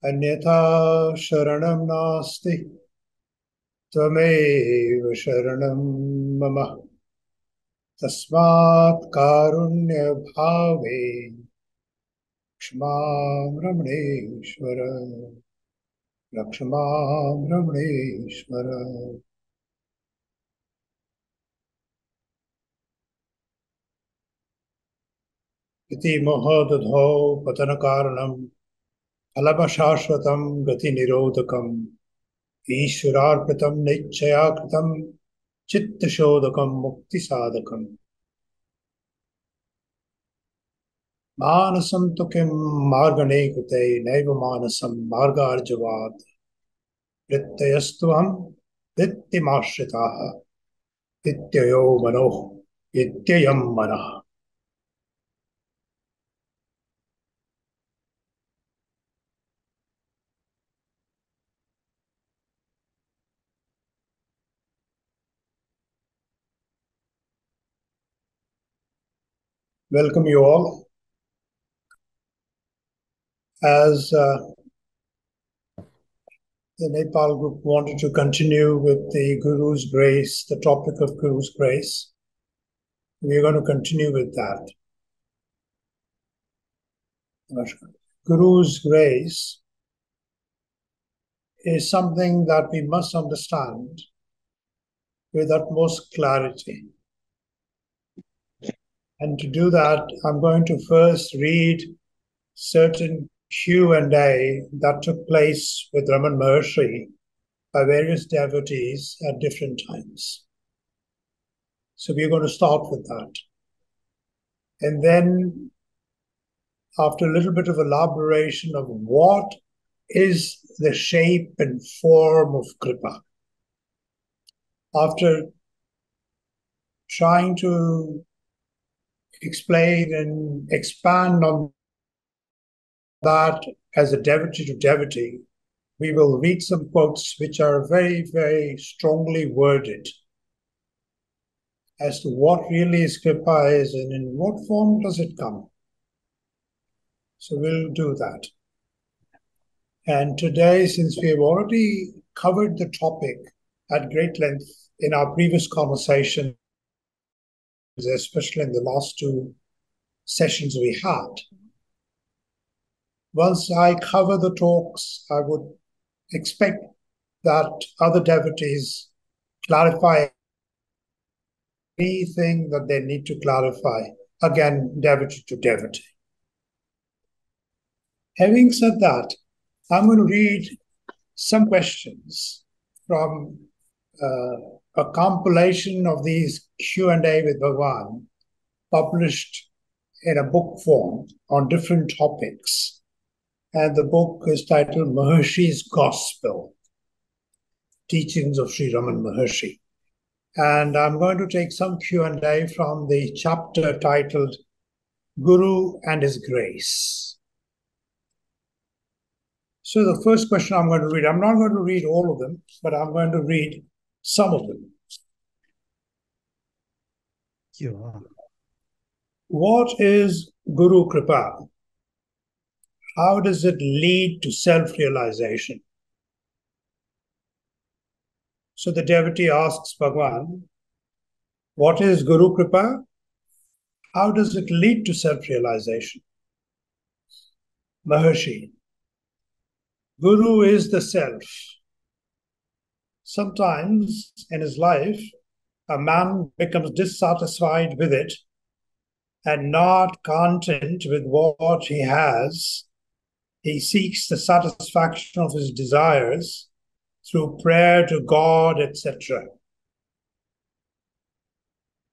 अन्यथा शरणं नास्ति त्वमेव शरणं मम तस्मात् कारुण्यभावे क्षमां रमणेश्वर रक्ष मां रमणेश्वर। इति मोहदधौ पतनकारणं फलमशाश्वतं गतिनिरोधकम् ईश्वरार्पितं निश्चया कृतं चित्तशोधकं मुक्तिसाधकम् मानसं तु किं मार्गणे कृते नैव मानसं मार्गार्जवात् वृत्तयस्त्वहं वृत्तिमाश्रिताः इत्ययो मनोः इत्ययं मनः। Welcome you all. As the Nepal group wanted to continue with the Guru's grace, the topic of Guru's grace, we're going to continue with that. Guru's grace is something that we must understand with utmost clarity. And to do that, I'm going to first read certain Q&A that took place with Ramana Maharshi by various devotees at different times. So we're going to start with that. And then, after a little bit of elaboration of what is the shape and form of Kripa, after trying to explain and expand on that as a devotee to devotee, we will read some quotes which are very, very strongly worded as to what really is Kripa is and in what form does it come. So we'll do that. And today, since we have already covered the topic at great length in our previous conversations, especially in the last two sessions we had, once I cover the talks, I would expect that other devotees clarify anything that they need to clarify, again, devotee to devotee. Having said that, I'm going to read some questions from a compilation of these Q&A with Bhagavan, published in a book form on different topics. And the book is titled Maharshi's Gospel, Teachings of Sri Ramana Maharshi. And I'm going to take some Q&A from the chapter titled Guru and His Grace. So the first question I'm going to read, I'm not going to read all of them, but I'm going to read some of them. Sure. What is Guru Kripa? How does it lead to self-realization? So the devotee asks Bhagavan, what is Guru Kripa? How does it lead to self-realization? Maharshi, Guru is the self. Sometimes in his life, a man becomes dissatisfied with it and not content with what he has. He seeks the satisfaction of his desires through prayer to God, etc.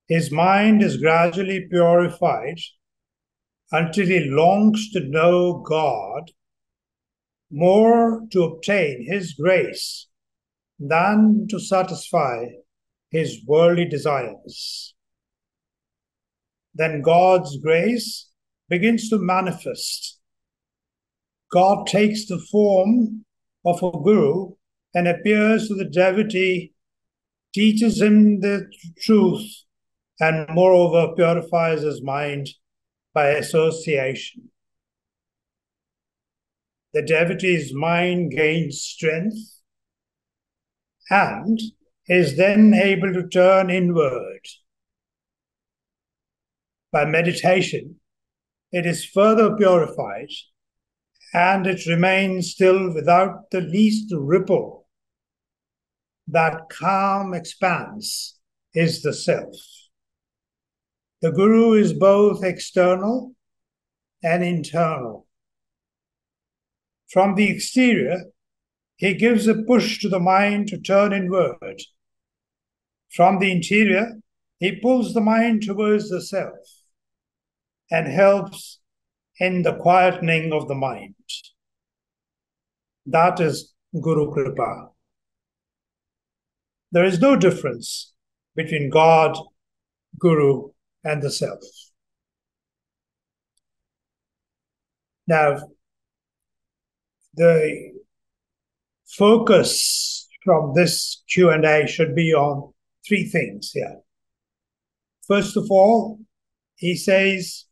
His mind is gradually purified until he longs to know God more to obtain His grace than to satisfy his worldly desires. Then God's grace begins to manifest. God takes the form of a guru and appears to the devotee, teaches him the truth, and moreover purifies his mind by association. the devotee's mind gains strength and is then able to turn inward. By meditation, it is further purified and it remains still without the least ripple. That calm expanse is the self. The Guru is both external and internal. From the exterior, he gives a push to the mind to turn inward. From the interior, he pulls the mind towards the self and helps in the quietening of the mind. That is Guru Kripa. There is no difference between God, Guru, and the self. Now, the focus from this Q&A should be on three things here. First of all, he says,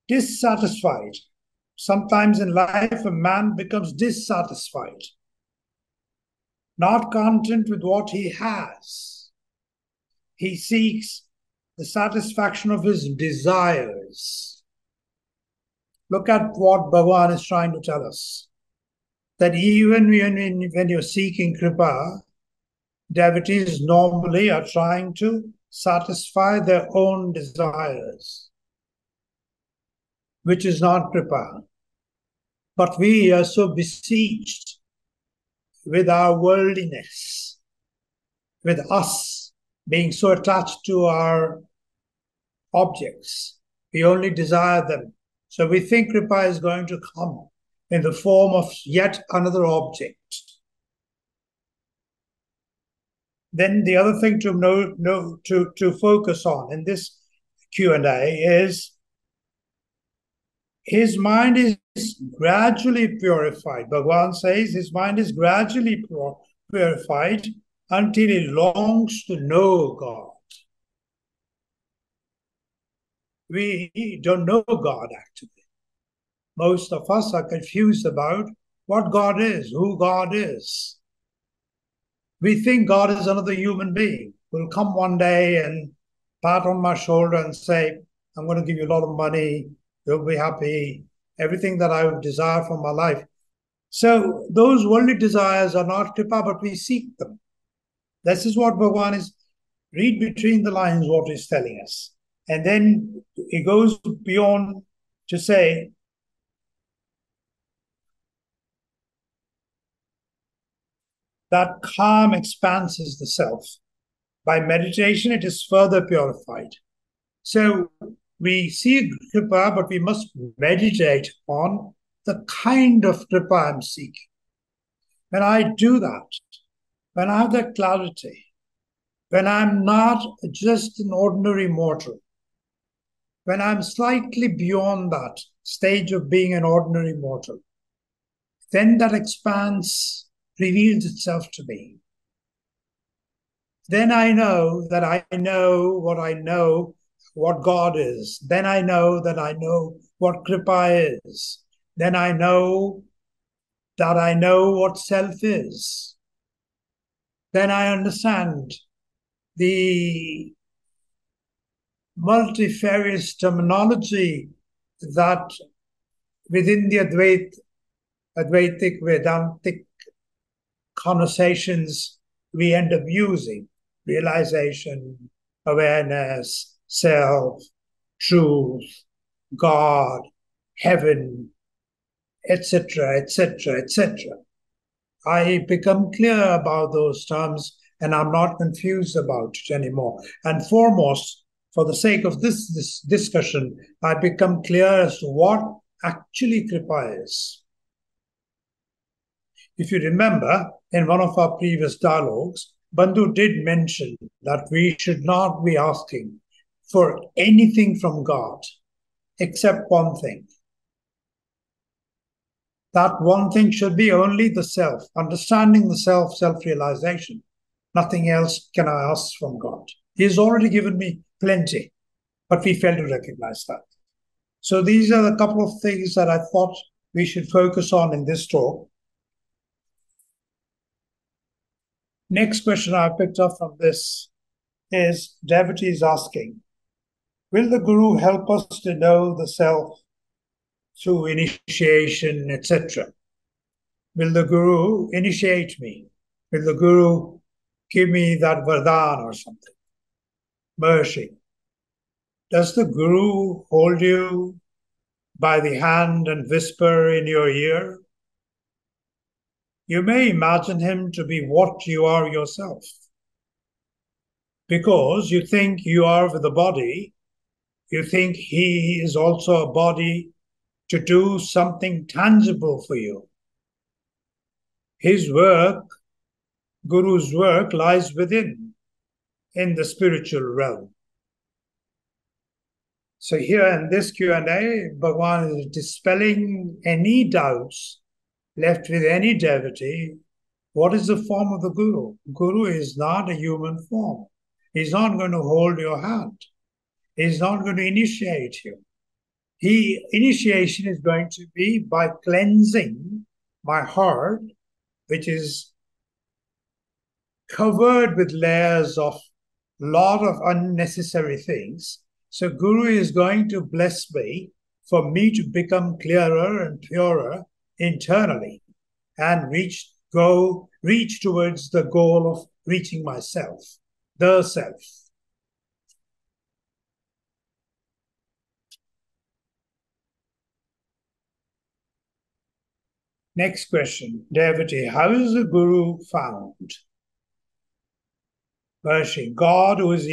dissatisfied. Sometimes in life, a man becomes dissatisfied, not content with what he has. He seeks the satisfaction of his desires. Look at what Bhagavan is trying to tell us. That even when you're seeking Kripa, devotees normally are trying to satisfy their own desires, which is not Kripa. But we are so besieged with our worldliness, with us being so attached to our objects. We only desire them. So we think Kripa is going to come in the form of yet another object. Then the other thing to focus on in this Q&A is his mind is gradually purified. Bhagavan says his mind is gradually purified until he longs to know God. We don't know God actually. Most of us are confused about what God is, who God is. We think God is another human being who will come one day and pat on my shoulder and say, I'm going to give you a lot of money, you'll be happy, everything that I would desire from my life. So those worldly desires are not Kripa, but we seek them. This is what Bhagavan is, read between the lines what he's telling us. And then he goes beyond to say, that calm expanses the self. By meditation, it is further purified. So we see Kripa, but we must meditate on the kind of Kripa I'm seeking. When I do that, when I have that clarity, when I'm not just an ordinary mortal, when I'm slightly beyond that stage of being an ordinary mortal, then that expanse reveals itself to me. Then I know that I know what God is. Then I know that I know what Kripa is. Then I know that I know what self is. Then I understand the multifarious terminology that within the Advaitic Vedantic conversations we end up using: realization, awareness, self, truth, God, heaven, etc., etc., etc. I become clear about those terms and I'm not confused about it anymore. And foremost, for the sake of this discussion, I become clear as to what actually Kripa is. If you remember, in one of our previous dialogues, Bandhu did mention that we should not be asking for anything from God except one thing. That one thing should be only the self, understanding the self, self-realization. Nothing else can I ask from God. He has already given me plenty, but we fail to recognize that. So these are the couple of things that I thought we should focus on in this talk. Next question I picked up from this is devotees asking, will the Guru help us to know the self through initiation, etc.? Will the Guru initiate me? Will the Guru give me that vardhan or something? Mercy. Does the Guru hold you by the hand and whisper in your ear? You may imagine him to be what you are yourself. Because you think you are with the body, you think he is also a body to do something tangible for you. His work, Guru's work, lies within, in the spiritual realm. So here in this Q&A, Bhagavan is dispelling any doubts left with any devotee. What is the form of the Guru? Guru is not a human form. He's not going to hold your hand. He's not going to initiate you. Initiation is going to be by cleansing my heart, which is covered with layers of a lot of unnecessary things. So Guru is going to bless me for me to become clearer and purer internally and reach towards the goal of reaching myself, the self. Next question, devotee, how is the Guru found? Maharshi, God who is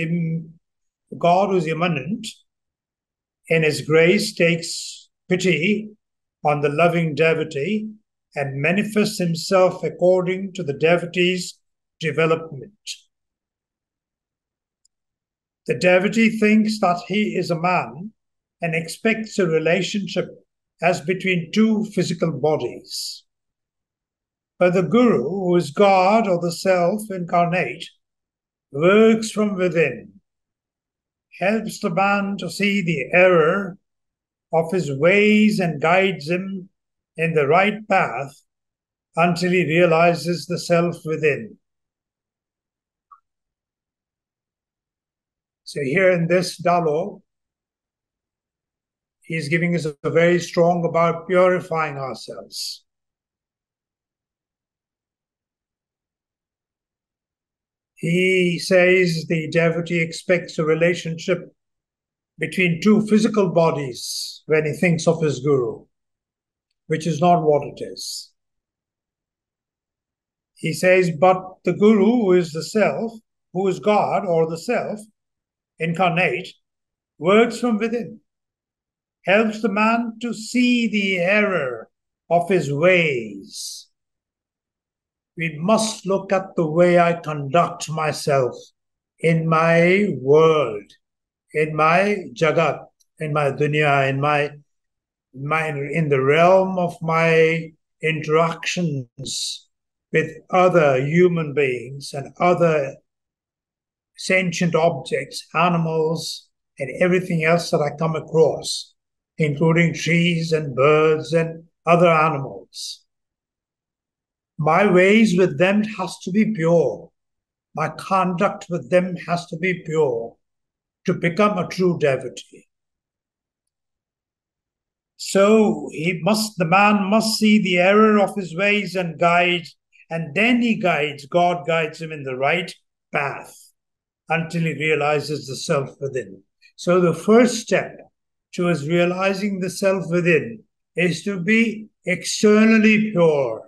immanent in his grace takes pity on the loving devotee and manifests himself according to the devotee's development. The devotee thinks that he is a man and expects a relationship as between two physical bodies. But the Guru, who is God or the self incarnate, works from within, helps the man to see the error of his ways and guides him in the right path until he realizes the self within. So here in this dialogue, he's giving us a very strong about purifying ourselves. He says the devotee expects a relationship between two physical bodies when he thinks of his Guru, which is not what it is. He says, but the Guru, who is the self, who is God or the self incarnate, works from within, helps the man to see the error of his ways. We must look at the way I conduct myself in my world, in my jagat, in my dunya, in the realm of my interactions with other human beings and other sentient objects, animals, and everything else that I come across, including trees and birds and other animals. My ways with them has to be pure. My conduct with them has to be pure to become a true devotee. So the man must see the error of his ways and guide, and then God guides him in the right path until he realizes the self within. So the first step towards realizing the self within is to be externally pure.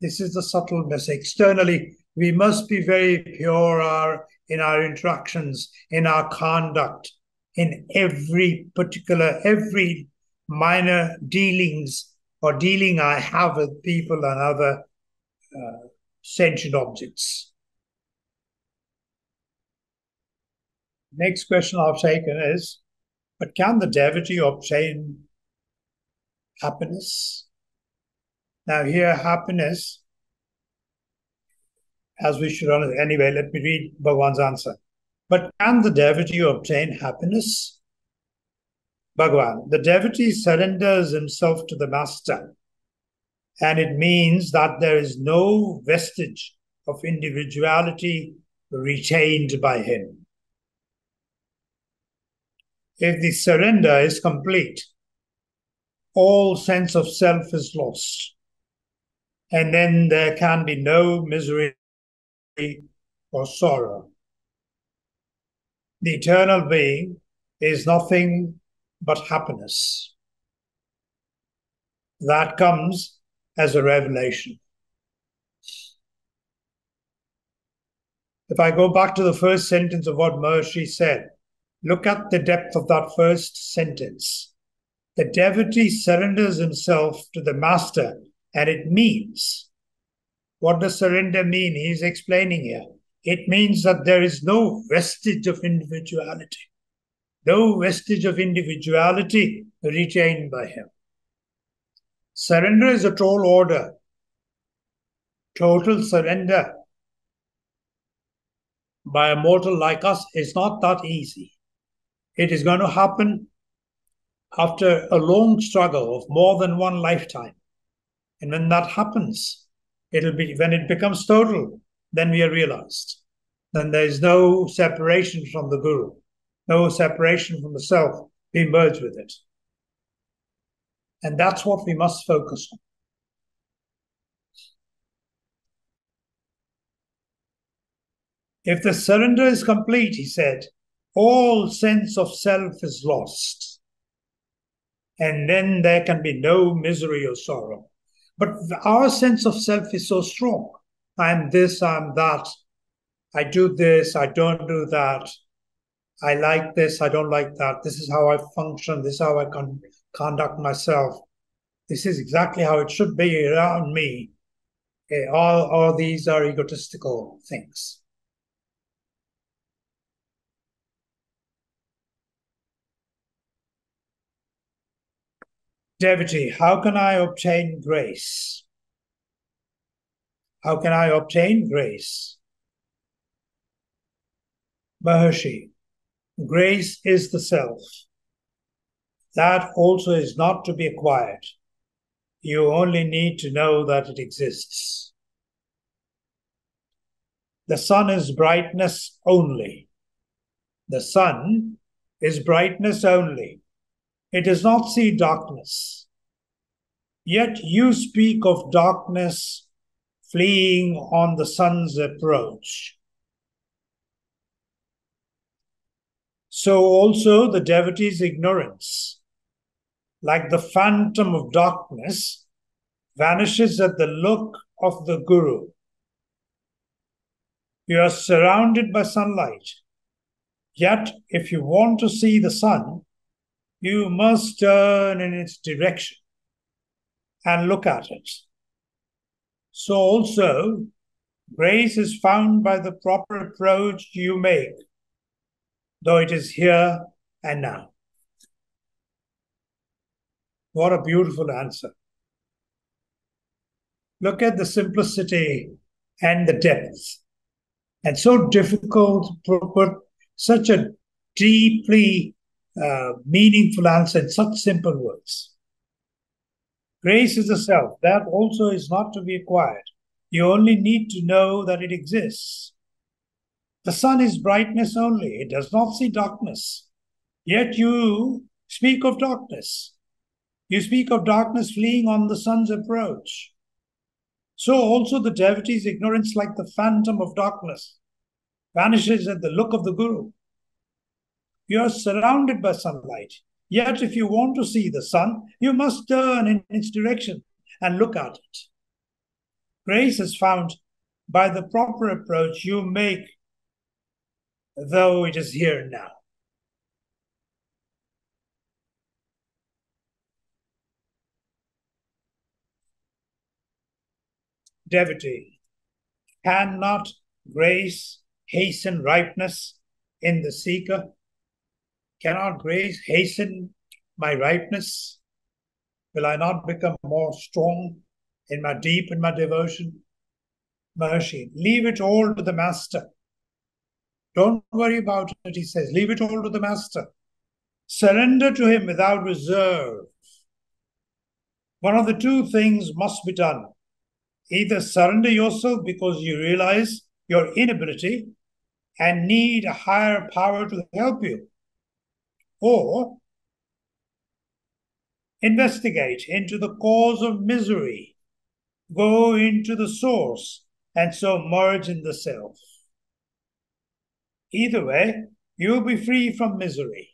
This is the subtle message. Externally, we must be very pure in our interactions, in our conduct, in every minor dealings or dealing I have with people and other sentient objects. Next question I've taken is, but can the devotee obtain happiness? Now here, happiness, as we should understand, anyway, let me read Bhagavan's answer. But can the devotee obtain happiness? Bhagavan, the devotee surrenders himself to the master, and it means that there is no vestige of individuality retained by him. If the surrender is complete, all sense of self is lost, and then there can be no misery or sorrow. The eternal being is nothing but happiness. That comes as a revelation. If I go back to the first sentence of what Maharshi said, look at the depth of that first sentence. The devotee surrenders himself to the master, and it means, what does surrender mean? He's explaining here. It means that there is no vestige of individuality. No vestige of individuality retained by him. Surrender is a tall order. Total surrender by a mortal like us is not that easy. It is going to happen after a long struggle of more than one lifetime. And when that happens, when it becomes total, then we are realized. Then there is no separation from the Guru, no separation from the self. We merge with it. And that's what we must focus on. If the surrender is complete, he said, all sense of self is lost. And then there can be no misery or sorrow. But our sense of self is so strong. I'm this, I'm that. I do this, I don't do that. I like this, I don't like that. This is how I function. This is how I conduct myself. This is exactly how it should be around me. All these are egotistical things. Devotee, how can I obtain grace? How can I obtain grace? Maharshi, grace is the self. That also is not to be acquired. You only need to know that it exists. The sun is brightness only. The sun is brightness only. It does not see darkness. Yet you speak of darkness fleeing on the sun's approach. So also the devotee's ignorance, like the phantom of darkness, vanishes at the look of the Guru. You are surrounded by sunlight. Yet, if you want to see the sun, you must turn in its direction and look at it. So also, grace is found by the proper approach you make, though it is here and now. What a beautiful answer. Look at the simplicity and the depth. And so difficult to put such a deeply meaningful answer in such simple words. Grace is the self. That also is not to be acquired. You only need to know that it exists. The sun is brightness only. It does not see darkness. Yet you speak of darkness. You speak of darkness fleeing on the sun's approach. So also the devotee's ignorance, like the phantom of darkness, vanishes at the look of the Guru. You are surrounded by sunlight. Yet if you want to see the sun, you must turn in its direction and look at it. Grace is found by the proper approach you make, though it is here now. Devotee, cannot grace hasten ripeness in the seeker? Cannot grace hasten my ripeness? Will I not become more strong in my devotion? Maharshi, leave it all to the master. Don't worry about it, he says. Leave it all to the master. Surrender to him without reserve. One of the two things must be done. Either surrender yourself because you realize your inability and need a higher power to help you, or investigate into the cause of misery, go into the source, and so merge in the self. Either way, you will be free from misery.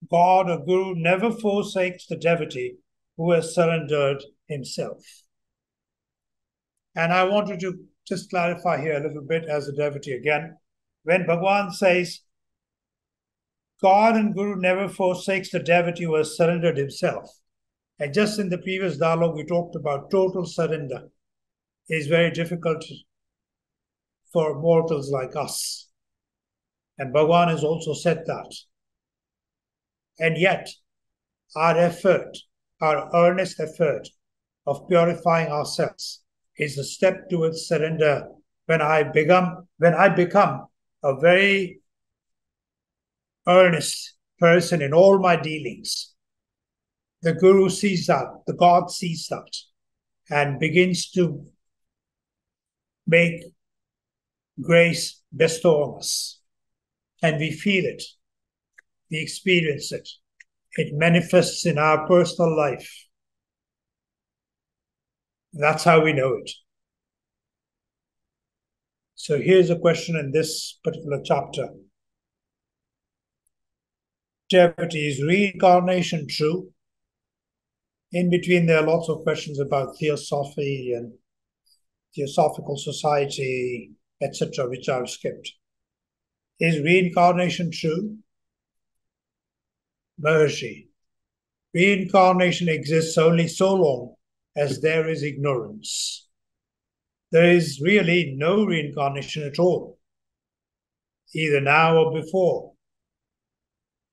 God or Guru never forsakes the devotee who has surrendered himself. And I wanted to just clarify here a little bit as a devotee again. When Bhagavan says, God and Guru never forsakes the devotee who has surrendered himself. And just in the previous dialogue, we talked about total surrender is very difficult for mortals like us. And Bhagavan has also said that. And yet, our effort, our earnest effort of purifying ourselves is a step towards surrender. When I become a very earnest person in all my dealings, the Guru sees that, the God sees that, and begins to make grace bestow on us. And we feel it, we experience it. It manifests in our personal life. That's how we know it. So here's a question in this particular chapter. Devotee, is reincarnation true? In between, there are lots of questions about theosophy and theosophical society, etc., which I've skipped. Is reincarnation true? Maharshi, reincarnation exists only so long as there is ignorance. There is really no reincarnation at all, either now or before,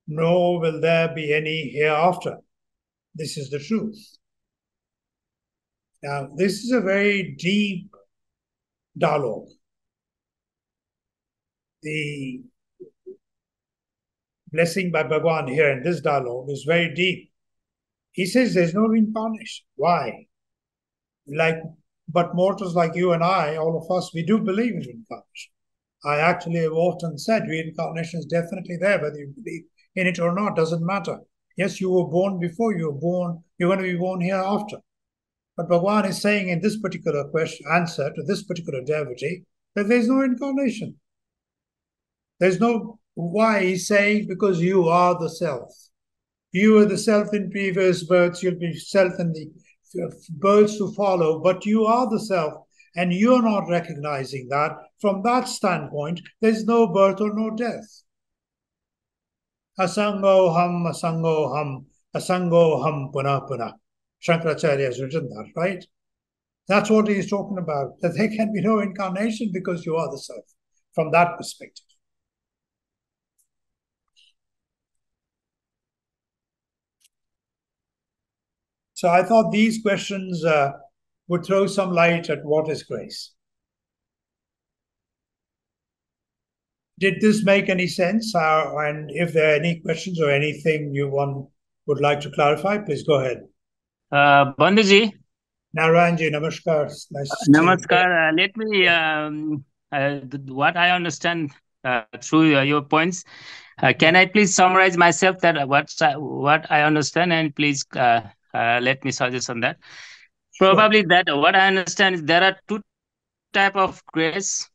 nor will there be any hereafter. This is the truth. Now, this is a very deep dialogue. The blessing by Bhagavan here in this dialogue is very deep. He says there's no reincarnation. Why? But mortals like you and I, all of us, we do believe in reincarnation. I actually have often said reincarnation is definitely there, whether you believe in it or not, doesn't matter. Yes, you were born before you were born, you're going to be born hereafter. But Bhagavan is saying in this particular answer to this particular devotee that there's no incarnation. There's no, why? He's saying because you are the self. You are the self in previous births, you'll be self in the births to follow, but you are the self, and you're not recognizing that. From that standpoint, there's no birth or no death. Asango ham, puna puna. Shankaracharya has written that, right? That's what he's talking about, that there can be no incarnation because you are the self, from that perspective. So I thought these questions would throw some light at what is grace. Did this make any sense? And if there are any questions or anything one would like to clarify, please go ahead. Bandhuji. Narayanji, namaskar. Nice to namaskar. Let me, what I understand through your points, can I please summarize myself that what I understand, and please let me suggest on that. Sure. Probably that what I understand is there are two types of grace: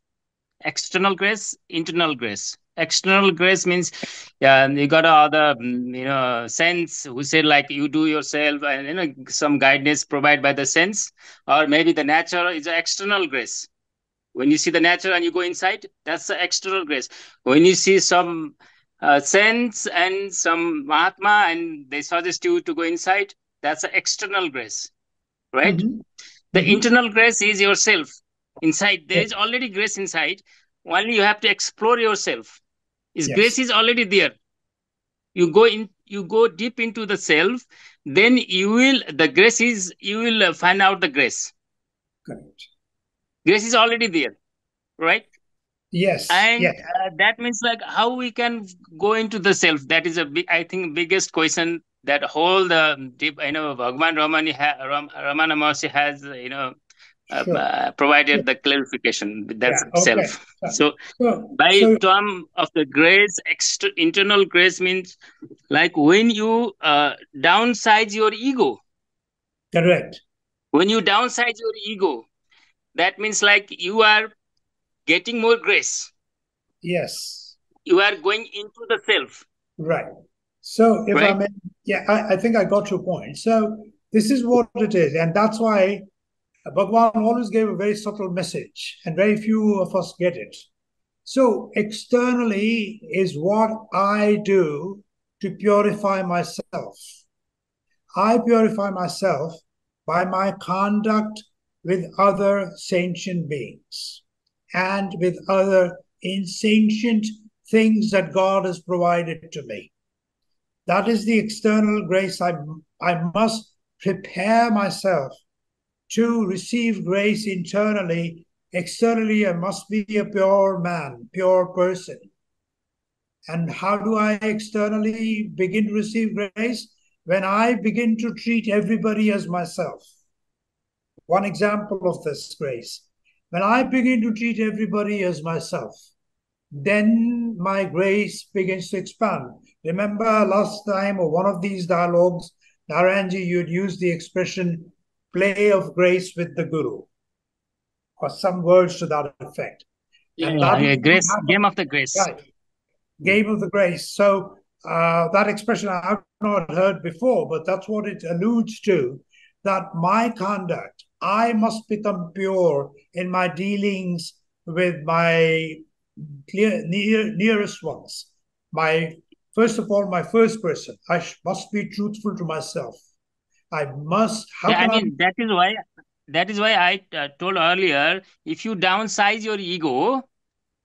external grace, internal grace. External grace means you got other sense who say like you do yourself, and some guidance provided by the sense, or maybe the nature is an external grace. When you see the nature and you go inside, that's the external grace. When you see some sense and some Mahatma and they suggest you to go inside, that's the external grace, right? Mm-hmm. The internal grace is yourself. Inside, there is already grace inside. Only you have to explore yourself. Grace is already there. You go deep into the self, then you will find out the grace. Correct. Grace is already there, right? Yes. And Yes. that means like how we can go into the self. That is a big, I think, biggest question that whole the deep, Bhagavan Ramana Maharshi has, Sure. Sure. provided the clarification. That's Yeah. Okay. self. So So, by so term of the grace, internal grace means like when you downsize your ego. correct. When you downsize your ego, that means like you are getting more grace. Yes. You are going into the self, Right. So, if I right? may, yeah, I think I got your point. So, this is what it is. And that's why Bhagwan always gave a very subtle message, and very few of us get it. So, externally is what I do to purify myself. I purify myself by my conduct with other sentient beings and with other insentient things that God has provided to me. That is the external grace. I must prepare myself to receive grace internally. Externally, I must be a pure man, pure person. And how do I externally begin to receive grace? When I begin to treat everybody as myself. One example of this grace. When I begin to treat everybody as myself, then my grace begins to expand. Remember last time or one of these dialogues, Narayanji, you'd used the expression play of grace with the Guru, or some words to that effect. Yeah, And yeah, that yeah. is what Grace, game happened. of the grace. Right. Game of the grace. So that expression I have not heard before, but that's what it alludes to, that my conduct, I must become pure in my dealings with my nearest ones. First of all, my first person. Must be truthful to myself. I must, how Yeah, I can I mean that is why I told earlier. If you downsize your ego,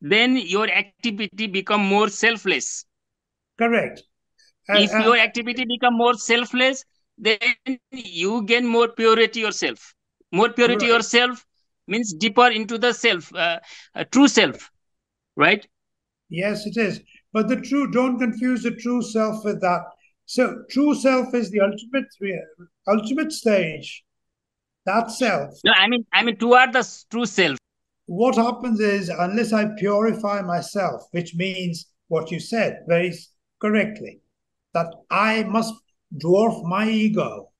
then your activity become more selfless. correct? If Uh, your activity become more selfless, then you gain more purity yourself. More purity right. yourself means deeper into the self, true self, right? Yes, it is. But don't confuse the true self with that. So, true self is the ultimate stage. That self. No, I mean toward the true self. What happens is, unless I purify myself, which means what you said very correctly, that I must dwarf my ego.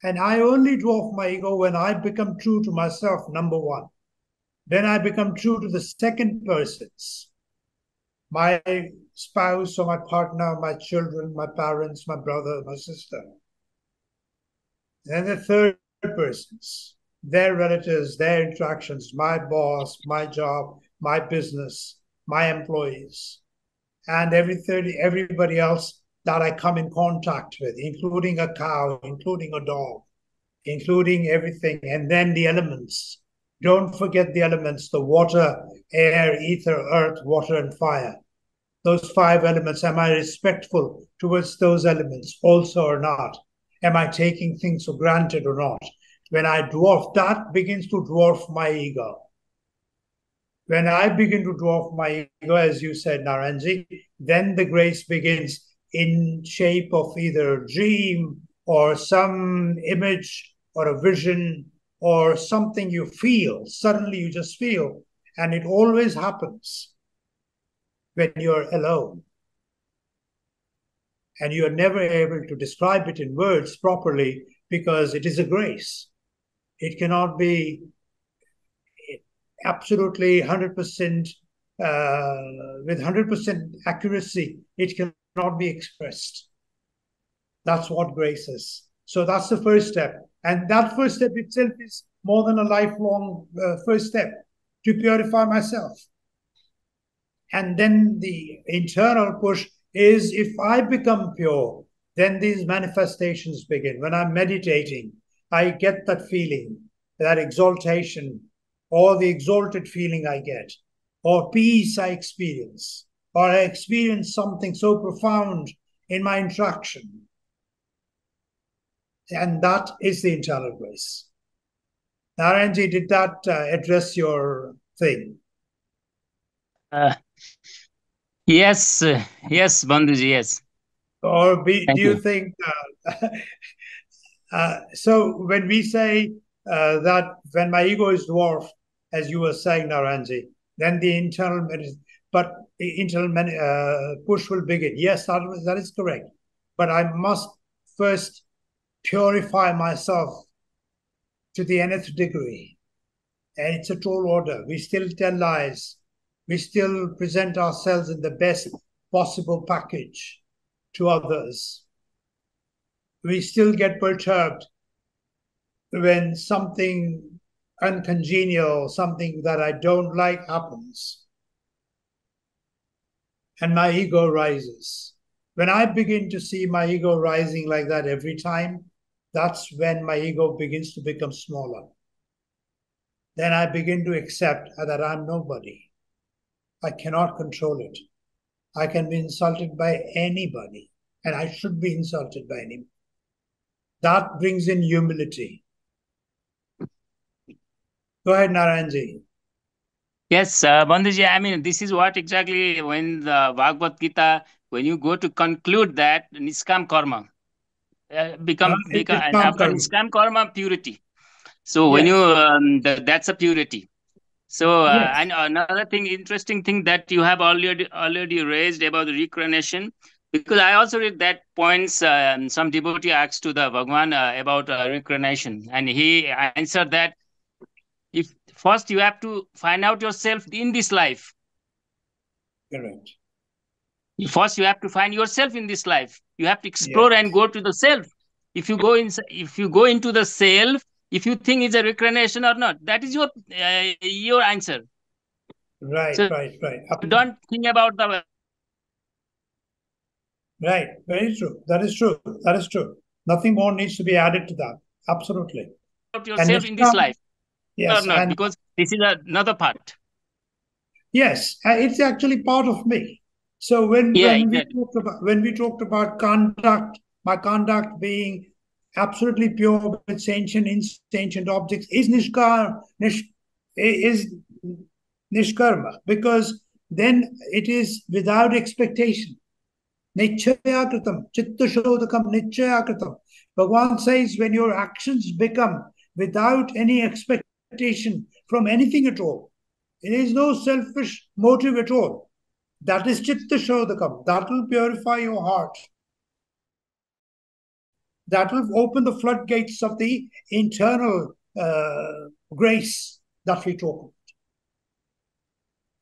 And I only dwarf my ego when I become true to myself, number one. Then I become true to the second persons, my spouse or my partner, my children, my parents, my brother, my sister. And the third persons, their relatives, their interactions, my boss, my job, my business, my employees, and everybody else that I come in contact with, including a cow, including a dog, including everything, and then the elements. Don't forget the elements: the water, air, ether, earth, water, and fire. Those five elements, am I respectful towards those elements also or not? Am I taking things for granted or not? When I dwarf, that begins to dwarf my ego. When I begin to dwarf my ego, as you said, Naranji, then the grace begins in shape of either a dream or some image or a vision or something you feel. Suddenly you just feel. And it always happens when you're alone. And you are never able to describe it in words properly because it is a grace. It cannot be absolutely 100% with 100% accuracy. It cannot be expressed. That's what grace is. So that's the first step. And that first step itself is more than a lifelong first step to purify myself. And then the internal push is, if I become pure, then these manifestations begin. When I'm meditating, I get that feeling, that exaltation, or the exalted feeling I get, or peace I experience, or I experience something so profound in my interaction. And that is the internal grace. Narayanji, did that address your thing? Yes, yes, Bandhuji, yes. Or do Thank you you. think so when we say that when my ego is dwarfed, as you were saying, Naranji, then the internal push will begin. Yes, that is correct. But I must first purify myself to the nth degree. And it's a tall order. We still tell lies. We still present ourselves in the best possible package to others. We still get perturbed when something uncongenial, something that I don't like happens, and my ego rises. When I begin to see my ego rising like that every time, that's when my ego begins to become smaller. Then I begin to accept that I'm nobody. I cannot control it. I can be insulted by anybody, and I should be insulted by anybody. That brings in humility. Go ahead, Narayanji. Yes, Bandhuji, I mean, this is what exactly when the Bhagavad Gita, when you go to conclude that Niskam Karma, and after Niskam Karma, purity. So when yes. you, that's a purity. So, yes. and another thing, interesting thing that you have already raised about the reincarnation, because I also read that points, some devotee asked to the Bhagwan about reincarnation, and he answered that if first you have to find out yourself in this life. Correct. First, you have to find yourself in this life. You have to explore and go to the self. If you go into the self, if you think it's a reincarnation or not, that is your answer. Right, so right. Don't think about the. Right, very true. That is true. That is true. Nothing more needs to be added to that. Absolutely. About yourself in this life, yes, or not, because this is another part. Yes, it's actually part of me. So when we talked about conduct, my conduct being absolutely pure with sentient objects is nishkarma, because then it is without expectation. Nichayakritam, chitta shodhakam nichayakritam. Bhagavan says when your actions become without any expectation from anything at all, there is no selfish motive at all. That is chitta shodhakam. That will purify your heart. That will open the floodgates of the internal grace that we talk about.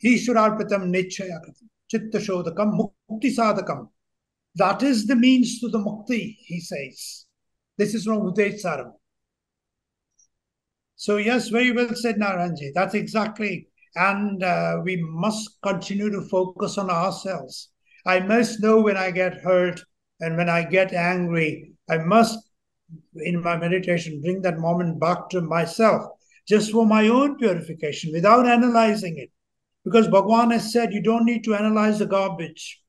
Ishwararpitam nichayakritam, chitta shodhakam mukti sadhakam. That is the means to the mukti, he says. This is from Udaysaram. So yes, very well said, Narayanji. That's exactly. And we must continue to focus on ourselves. I must know when I get hurt and when I get angry. I must, in my meditation, bring that moment back to myself, just for my own purification, without analyzing it. Because Bhagavan has said you don't need to analyze the garbage.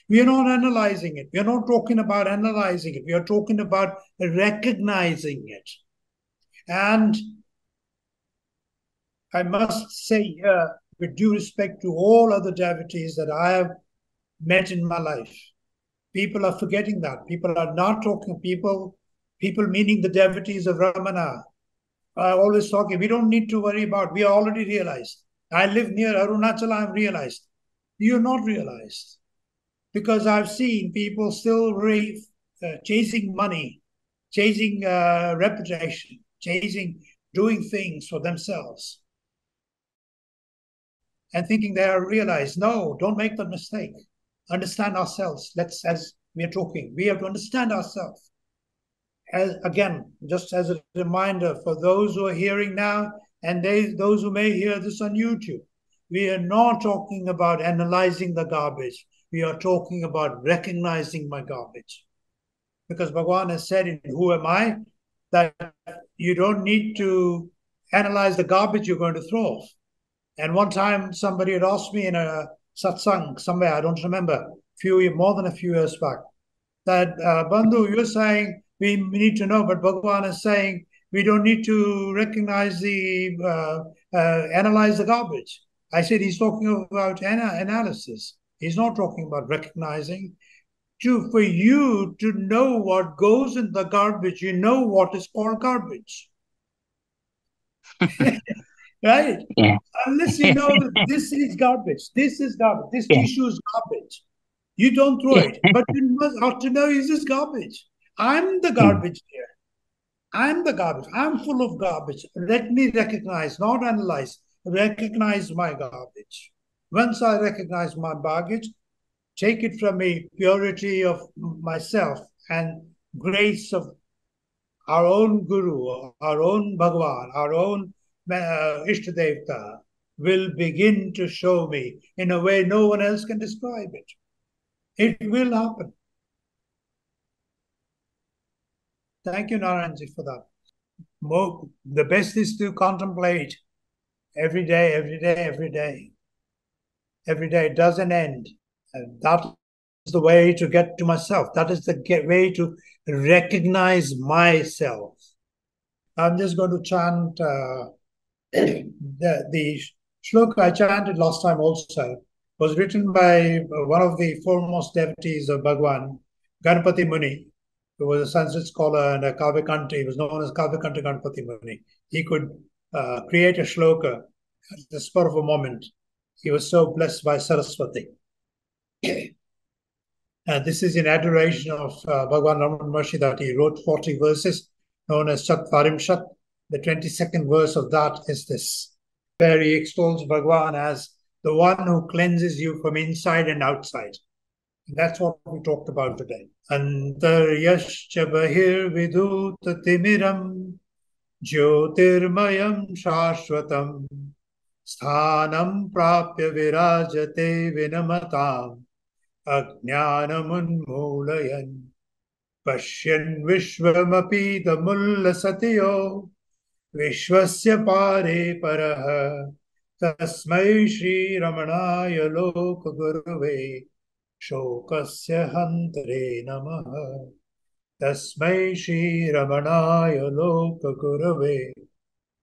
We are not analyzing it. We are not talking about analyzing it. We are talking about recognizing it. And I must say here, with due respect to all other devotees that I have met in my life, people are forgetting that. People are not talking, people meaning the devotees of Ramana, are always talking. We don't need to worry about, we are already realized. I live near Arunachala, I'm realized. You're not realized. Because I've seen people still chasing money, chasing reputation, doing things for themselves, and thinking they are realized. No, don't make that mistake. Understand ourselves. As we are talking, we have to understand ourselves. Again, just as a reminder for those who are hearing now and those who may hear this on YouTube, we are not talking about analyzing the garbage. We are talking about recognizing my garbage. Because Bhagavan has said in Who Am I? That you don't need to analyze the garbage you're going to throw off. And one time somebody had asked me in a satsang somewhere, I don't remember, more than a few years back, that Bandhu, you're saying we need to know, but Bhagavan is saying we don't need to recognize analyze the garbage. I said he's talking about analysis. He's not talking about recognizing. For you to know what goes in the garbage, you know what is called garbage. Right? Yeah. Unless you know that this is garbage, this Yeah. tissue is garbage, you don't throw it. But you must ought to know, is this garbage? I'm the garbage here. I'm the garbage. I'm full of garbage. Let me recognize, not analyze, recognize my garbage. Once I recognize my baggage, take it from a purity of myself and grace of our own Guru, our own Bhagavan, our own Ishtadevta will begin to show me in a way no one else can describe it. It will happen. Thank you, Narayanji, for that. The best is to contemplate every day, every day, every day. Every day, it doesn't end. And that is the way to get to myself. That is the way to recognize myself. I'm just going to chant the shloka I chanted last time also was written by one of the foremost devotees of Bhagwan, Ganpati Muni, who was a Sanskrit scholar and a Kavikanta. He was known as Kavikanta Ganpati Muni. He could create a shloka at the spur of a moment. He was so blessed by Saraswati. This is in adoration of Bhagwan Ramana Maharshi that he wrote 40 verses known as Shat Varimshat. The 22nd verse of that is this, where he extols Bhagwan as the one who cleanses you from inside and outside. And that's what we talked about today. Antaryascha bahir viduta timiram jyotirmayam shashvatam sthanam prapya virajate vinamatam ajnanamunmulayan pashyan vishvamapi tamullasateyo vishvasya pare paraha tasmai Sri Ramanaya loka gurave shokasya hantare namaha tasmai Sri Ramanaya loka gurave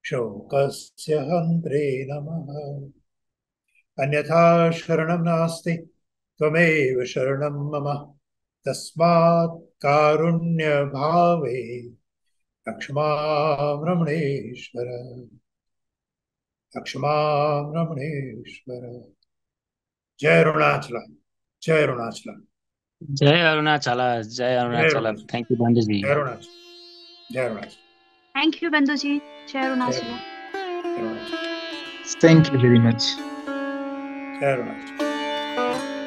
shokasya hantare namaha anyatha sharanam nasti tvameva sharanam mama tasmat karunya bhave Lakshmam Ramaneshwara. Lakshmam Ramaneshwara. Jai Arunachala. Jai Arunachala. Jai Arunachala. Jai Arunachala. Thank you, Banduji. Jai Arunachala. Jai Arunachala. Thank you, Banduji. Jai Arunachala. Thank you very much. Jai Arunachala.